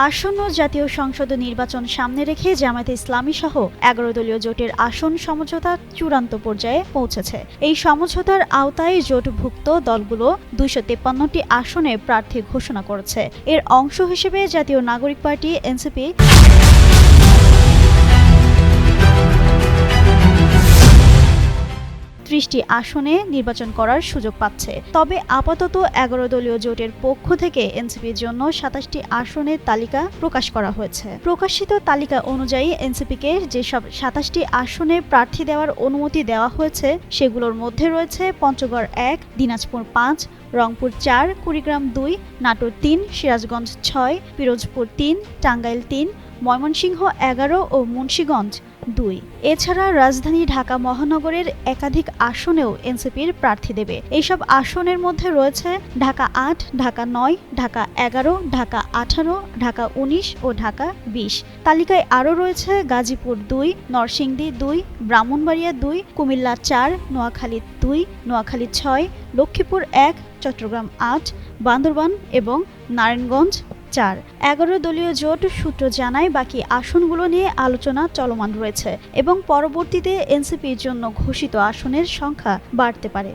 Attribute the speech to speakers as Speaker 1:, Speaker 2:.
Speaker 1: আসন্ন জাতীয় সংসদ নির্বাচন সামনে রেখে জামায়াতে ইসলামী সহ 11 দলীয় জোটের আসন সমঝোতা চূড়ান্ত পর্যায়ে পৌঁছেছে। এই সমঝোতার আওতায় জোটভুক্ত দলগুলো 253টি আসনে প্রার্থী ঘোষণা করেছে। এর অংশ হিসেবে জাতীয় নাগরিক পার্টি এনসিপি 30টি আসনে নির্বাচন করার সুযোগ পাচ্ছে। তবে আপাতত 11 দলীয় জোটের পক্ষ থেকে এনসিপির জন্য 27টি আসনের তালিকা প্রকাশ করা হয়েছে। প্রকাশিত তালিকা অনুযায়ী এনসিপিকে যেসব 27টি আসনে প্রার্থী দেওয়ার অনুমতি দেওয়া হয়েছে সেগুলোর মধ্যে রয়েছে পঞ্চগড় 1, দিনাজপুর 5, রংপুর 4, কুড়িগ্রাম 2, নাটোর 3, সিরাজগঞ্জ 6, পিরোজপুর 3, টাঙ্গাইল 3, ময়মনসিংহ 11 ও মুন্সিগঞ্জ 2। এছাড়া রাজধানী ঢাকা মহানগরের একাধিক আসনেও এনসিপির প্রার্থী দেবে। এইসব আসনের মধ্যে রয়েছে ঢাকা 8, ঢাকা 9, ঢাকা 11, ঢাকা 18, ঢাকা 19 ও ঢাকা 20। তালিকায় আরও রয়েছে গাজীপুর 2, নরসিংদী 2, ব্রাহ্মণবাড়িয়া 2, কুমিল্লা 4, নোয়াখালী 2, নোয়াখালী 6, লক্ষ্মীপুর 1, চট্টগ্রাম 8, বান্দরবান এবং নারায়ণগঞ্জ 4। 11 দলীয় জোট সূত্র জানায় বাকি আসনগুলো নিয়ে আলোচনা চলমান রয়েছে এবং পরবর্তীতে এনসিপির জন্য ঘোষিত আসনের সংখ্যা বাড়তে পারে।